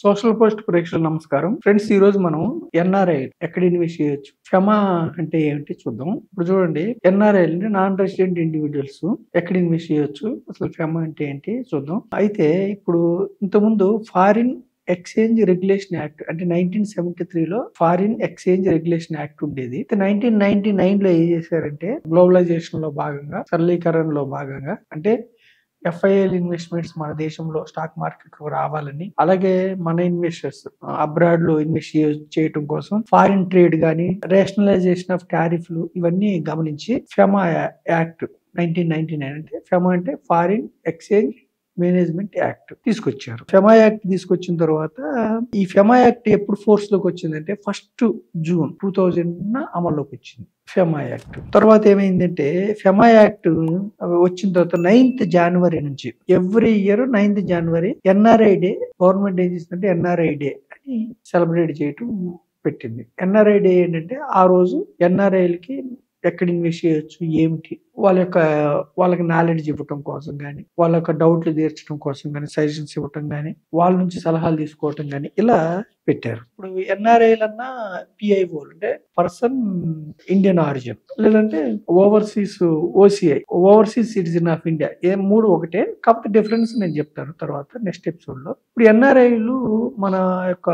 Social post ప్రేక్షకులకు నమస్కారం. Friends, ఈ రోజు మనం ఎన్ఆర్ఐ ఎక్కడ ఇన్వెస్ట్ చేయొచ్చు, ఫెమా అంటే ఏమిటి చూద్దాం. ఇప్పుడు చూడండి, ఎన్ఆర్ఐ నాన్ రెసిడెంట్ ఇండివిజువల్స్ ఎక్కడ ఇన్వెస్ట్ చేయొచ్చు, అసలు ఫెమా అంటే ఏంటి చూద్దాం. అయితే ఇప్పుడు ఇంతకుముందు ఫారిన్ ఎక్స్చేంజ్ రెగ్యులేషన్ యాక్ట్ అంటే 1973లో ఫారిన్ ఎక్స్చేంజ్ రెగ్యులేషన్ యాక్ట్ ఉండేది. 1999లో ఏం చేశారంటే, గ్లోబలైజేషన్ లో భాగంగా, సరళీకరణలో భాగంగా, అంటే ఎఫ్ఐఎల్ ఇన్వెస్ట్మెంట్స్ మన దేశంలో స్టాక్ మార్కెట్ లో రావాలని, అలాగే మన ఇన్వెస్టర్స్ అబ్రాడ్ లో ఇన్వెస్ట్ చేయటం కోసం ఫారిన్ ట్రేడ్ గానీ, రేషనలైజేషన్ ఆఫ్ టారిఫ్లు ఇవన్నీ గమనించి ఫెమా యాక్ట్ 1999 అంటే ఫెమా అంటే ఫారిన్ ఎక్స్చేంజ్ మేనేజ్మెంట్ యాక్ట్ తీసుకొచ్చారు. ఫెమా యాక్ట్ తీసుకొచ్చిన తర్వాత ఈ ఫెమా యాక్ట్ ఎప్పుడు ఫోర్స్ లోకి వచ్చిందంటే 1 జూన్ 2000 అమల్లోకి వచ్చింది ఫెమా యాక్ట్. తర్వాత ఏమైందంటే, ఫెమా యాక్ట్ వచ్చిన తర్వాత 9th జనవరి నుంచి ఎవ్రీ ఇయర్ 9th జనవరి ఎన్ఆర్ఐ డే గవర్నమెంట్ ఏం చేసిందంటే ఎన్ఆర్ఐ డే అని సెలబ్రేట్ చేయటం పెట్టింది. ఎన్ఆర్ఐ డే ఏంటంటే, ఆ రోజు ఎన్ఆర్ఐలకి ఎక్కడ ఇన్వెస్ట్ చేయొచ్చు, ఏమిటి, వాళ్ళకి నాలెడ్జ్ ఇవ్వటం కోసం కానీ, వాళ్ళ యొక్క డౌట్లు తీర్చడం కోసం కానీ, సజెషన్స్ ఇవ్వటం కానీ, వాళ్ళ నుంచి సలహాలు తీసుకోవటం కానీ ఇలా పెట్టారు. ఇప్పుడు ఎన్ఆర్ఐలన్నా పిఐఓ అంటే పర్సన్ ఇండియన్ ఆరిజిన్, లేదంటే overseas OCI overseas citizen of India, ఏ మూడు ఒకటే, కాకపోతే డిఫరెన్స్ నేను చెప్తాను తర్వాత నెక్స్ట్ ఎపిసోడ్ లో. ఇప్పుడు ఎన్ఆర్ఐలు మన యొక్క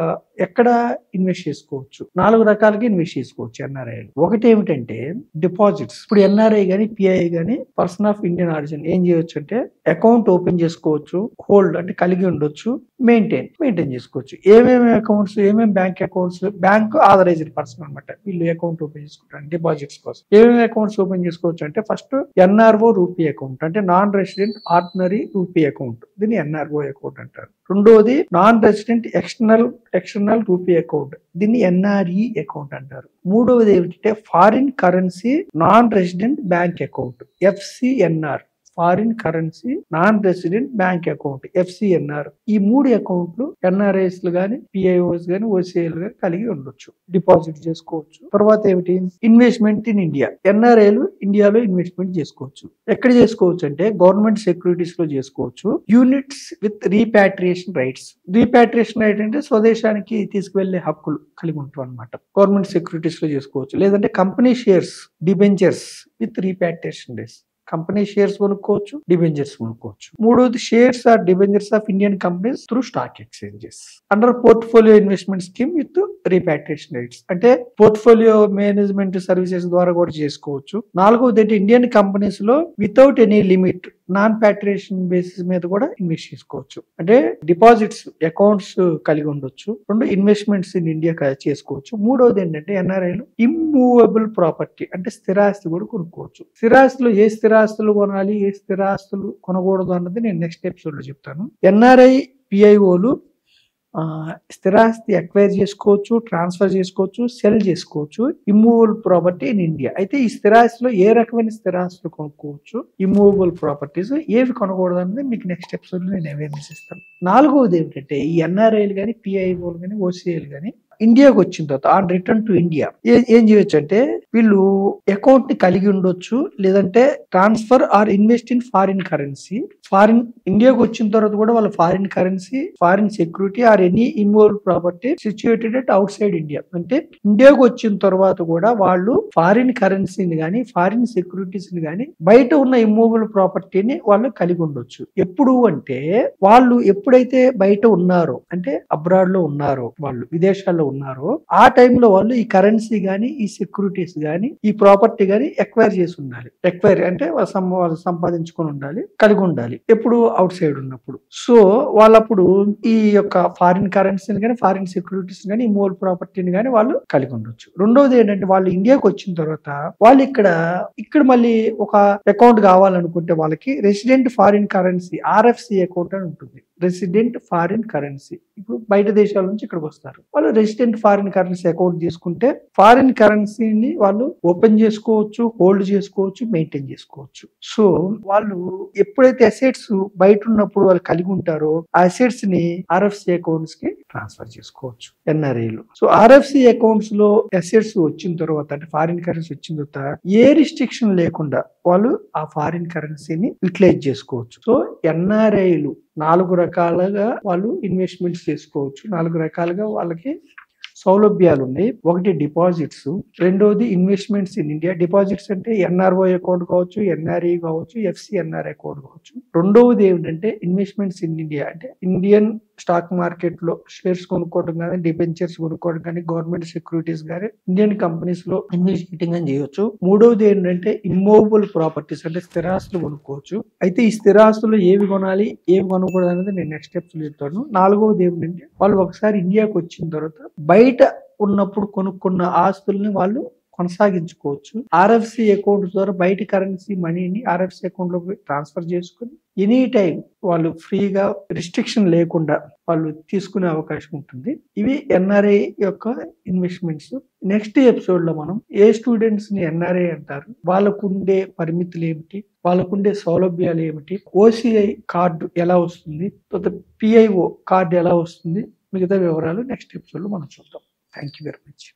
ఎక్కడ ఇన్వెస్ట్ చేసుకోవచ్చు, 4 రకాలుగా ఇన్వెస్ట్ చేసుకోవచ్చు ఎన్ఆర్ఐలు. ఒకటి ఏమిటంటే డిపాజిట్స్. ఇప్పుడు ఎన్ఆర్ఐ గానీ పిఐ గానీ పర్సన్ ఆఫ్ ఇండియన్ ఆరిజిన్ ఏం చేయొచ్చు అంటే అకౌంట్ ఓపెన్ చేసుకోవచ్చు, హోల్డ్ అంటే కలిగి ఉండొచ్చు, మెయింటైన్ చేసుకోవచ్చు. ఏమేమి అకౌంట్స్, ఏమేమి bank accounts, bank authorised person అనమాట వీళ్ళు అకౌంట్ ఓపెన్ చేసుకుంటారు డిపాజిట్స్ కోసం. ఏమేమి అకౌంట్స్ ఓపెన్ చేసుకోవచ్చు అంటే, ఫస్ట్ ఎన్ఆర్ఓ రూపీ అకౌంట్ అంటే non resident ordinary rupee account, దీన్ని ఎన్ఆర్ఓ అకౌంట్ అంటారు. రెండోది non resident external rupee account, దీన్ని ఎన్ఆర్ఈ అకౌంట్ అంటారు. మూడవది ఏమిటంటే foreign currency non resident bank account, FCNR, foreign currency non resident bank account, FCNR. ఈ 3 అకౌంట్లు ఎన్ఆర్ఐస్ గానీ, పిఐఓస్ గానీ, ఓసిఐలు గానీ కలిగి ఉండొచ్చు, డిపాజిట్ చేసుకోవచ్చు. తర్వాత ఏమిటి, ఇన్వెస్ట్మెంట్ ఇన్ ఇండియా. ఎన్ఆర్ఐలు ఇండియాలో ఇన్వెస్ట్మెంట్ చేసుకోవచ్చు. ఎక్కడ చేసుకోవచ్చు అంటే గవర్నమెంట్ సెక్యూరిటీస్ లో చేసుకోవచ్చు. Units with repatriation rights. Repatriation right అంటే స్వదేశానికి తీసుకువెళ్లే హక్కులు కలిగి ఉంటాం అనమాట. గవర్నమెంట్ సెక్యూరిటీస్ లో చేసుకోవచ్చు. లేదంటే company shares, debentures with repatriation rights, company shares కొనుక్కోవచ్చు, డిబెంచర్స్ కొనుక్కోవచ్చు. మూడోది shares or debentures of Indian companies through stock exchanges under portfolio investment scheme with repatriation rights, అంటే పోర్ట్ఫోలియో మేనేజ్మెంట్ సర్వీసెస్ ద్వారా కూడా చేసుకోవచ్చు. నాలుగోది అంటే ఇండియన్ కంపెనీస్ లో without any limit non patriation basis మీద కూడా ఇన్వెస్ట్ చేసుకోవచ్చు. అంటే డిపాజిట్స్ అకౌంట్స్ కలిగి ఉండొచ్చు. రెండు, ఇన్వెస్ట్మెంట్స్ ఇన్ ఇండియా చేసుకోవచ్చు. మూడోది ఏంటంటే ఎన్ఆర్ఐలు ఇమ్మూవబుల్ ప్రాపర్టీ అంటే స్థిరాస్తి కూడా కొనుక్కోవచ్చు. స్థిరాస్తులు ఏ స్థిరాస్తులు కొనాలి, ఏ స్థిరాస్తులు కొనకూడదు అన్నది నేను నెక్స్ట్ ఎపిసోడ్ లో చెప్తాను. ఎన్ఆర్ఐ పిఐఓలు స్థిరాస్తి అక్వైర్ చేసుకోవచ్చు, ట్రాన్స్ఫర్ చేసుకోవచ్చు, సెల్ చేసుకోవచ్చు, ఇమ్మూవబుల్ ప్రాపర్టీ ఇన్ ఇండియా. అయితే ఈ స్థిరాస్తిలో ఏ రకమైన స్థిరాస్తులు కొనుక్కోవచ్చు, ఇమ్మూవబుల్ ప్రాపర్టీస్ ఏవి కొనకూడదు అనేది మీకు నెక్స్ట్ ఎపిసోడ్ లో నేను అవేర్నెస్ ఇస్తాను. నాలుగవది ఏమిటంటే ఈ ఎన్ఆర్ఐలు కానీ, పిఐఓలు కానీ, ఓసిఐలు కానీ ఇండియాకి వచ్చిన తర్వాత ఆన్ రిటర్న్ టు ఇండియా ఏం చేయొచ్చు అంటే, వీళ్ళు అకౌంట్ ని కలిగి ఉండొచ్చు, లేదంటే transfer are invest in foreign currency. ఇండియాకి వచ్చిన తర్వాత కూడా వాళ్ళ foreign currency, foreign security or any immovable property situated at out side India. అంటే ఇండియాకి వచ్చిన తర్వాత కూడా వాళ్ళు ఫారిన్ కరెన్సీని కానీ, ఫారిన్ సెక్యూరిటీస్ ని కానీ, బయట ఉన్న ఇమ్మూవబుల్ ప్రాపర్టీని వాళ్ళు కలిగి ఉండొచ్చు. ఎప్పుడు అంటే వాళ్ళు ఎప్పుడైతే బయట ఉన్నారో, అంటే అబ్రాడ్ లో ఉన్నారో, వాళ్ళు విదేశాల్లో ఉన్నారో, ఆ టైంలో వాళ్ళు ఈ కరెన్సీ గానీ, ఈ సెక్యూరిటీస్ గానీ, ఈ ప్రాపర్టీ గానీ ఎక్వైర్ చేసి ఉండాలి. ఎక్వైర్ అంటే వాళ్ళు సంపాదించుకొని ఉండాలి, కలిగి ఉండాలి, ఎప్పుడు అవుట్ సైడ్ ఉన్నప్పుడు. సో వాళ్ళప్పుడు ఈ యొక్క ఫారిన్ కరెన్సీని కానీ, ఫారిన్ సెక్యూరిటీస్ కానీ, ఈ మూవల్ ప్రాపర్టీని కానీ వాళ్ళు కలిగి ఉండొచ్చు. రెండోది ఏంటంటే, వాళ్ళు ఇండియాకి వచ్చిన తర్వాత వాళ్ళు ఇక్కడ మళ్ళీ ఒక అకౌంట్ కావాలనుకుంటే వాళ్ళకి resident foreign currency RFC account అని ఉంటుంది. రెసిడెంట్ ఫారిన్ కరెన్సీ, ఇప్పుడు బయట దేశాల నుంచి ఇక్కడికి వస్తారు, వాళ్ళు రెసిడెంట్ ఫారిన్ కరెన్సీ అకౌంట్ తీసుకుంటే ఫారిన్ కరెన్సీని వాళ్ళు ఓపెన్ చేసుకోవచ్చు, హోల్డ్ చేసుకోవచ్చు, మెయింటైన్ చేసుకోవచ్చు. సో వాళ్ళు ఎప్పుడైతే అసెట్స్ బయట ఉన్నప్పుడు వాళ్ళు కలిగి ఉంటారో, ఆ అసెట్స్ ని ఆర్ఎఫ్సి అకౌంట్స్ కి ట్రాన్స్ఫర్ చేసుకోవచ్చు ఎన్ఆర్ఐలు. సో ఆర్ఎఫ్సి అకౌంట్స్ లో అసెట్స్ వచ్చిన తర్వాత అంటే ఫారిన్ కరెన్సీ వచ్చిన తర్వాత ఏ రిస్ట్రిక్షన్ లేకుండా వాళ్ళు ఆ ఫారిన్ కరెన్సీని యూటిలైజ్ చేసుకోవచ్చు. సో ఎన్ఆర్ఐలు 4 రకాలుగా వాళ్ళు ఇన్వెస్ట్మెంట్స్ చేసుకోవచ్చు. 4 రకాలుగా వాళ్ళకి సౌలభ్యాలు ఉన్నాయి. ఒకటి డిపాజిట్స్, రెండోది ఇన్వెస్ట్మెంట్స్ ఇన్ ఇండియా. డిపాజిట్స్ అంటే ఎన్ఆర్ఓ అకౌంట్ కావచ్చు, ఎన్ఆర్ఈ కావచ్చు, ఎఫ్సిఎన్ఆర్ అకౌంట్ కావచ్చు. రెండవది ఏమిటంటే ఇన్వెస్ట్మెంట్స్ ఇన్ ఇండియా అంటే ఇండియన్ స్టాక్ మార్కెట్ లో షేర్స్ కొనుక్కోవడం కానీ, డిబెంచర్స్ కొనుక్కోవడం కానీ, గవర్నమెంట్ సెక్యూరిటీస్ కానీ, ఇండియన్ కంపెనీస్ లో ఇన్వెస్టింగ్ అని చేయొచ్చు. మూడవది ఏంటంటే ఇమ్మూవబుల్ ప్రాపర్టీస్ అంటే స్థిరాస్తులు కొనుక్కోవచ్చు. అయితే ఈ స్థిరాస్తులు ఏవి కొనాలి, ఏవి కొనకూడదు అనేది నేను నెక్స్ట్ స్టెప్స్ చెప్తాను. నాలుగవది ఏమిటంటే వాళ్ళు ఒకసారి ఇండియాకి వచ్చిన తర్వాత బయట ఉన్నప్పుడు కొనుక్కున్న ఆస్తుల్ని వాళ్ళు కొనసాగించుకోవచ్చు. ఆర్ఎఫ్సి అకౌంట్ ద్వారా బయట కరెన్సీ మనీని ఆర్ఎఫ్సి అకౌంట్ లోకి ట్రాన్స్ఫర్ చేసుకుని ఎనీ టైం వాళ్ళు ఫ్రీగా రిస్ట్రిక్షన్ లేకుండా వాళ్ళు తీసుకునే అవకాశం ఉంటుంది. ఇవి ఎన్ఆర్ఐ యొక్క ఇన్వెస్ట్మెంట్స్. నెక్స్ట్ ఎపిసోడ్ లో మనం ఏ స్టూడెంట్స్ ని ఎన్ఆర్ఐ అంటారు, వాళ్ళకుండే పరిమితులు ఏమిటి, వాళ్ళకుండే సౌలభ్యాలు ఏమిటి, ఓసిఐ కార్డు ఎలా వస్తుంది, తర్వాత పిఐఓ కార్డు ఎలా వస్తుంది, మిగతా వివరాలు నెక్స్ట్ ఎపిసోడ్ లో మనం చూద్దాం. Thank you very much.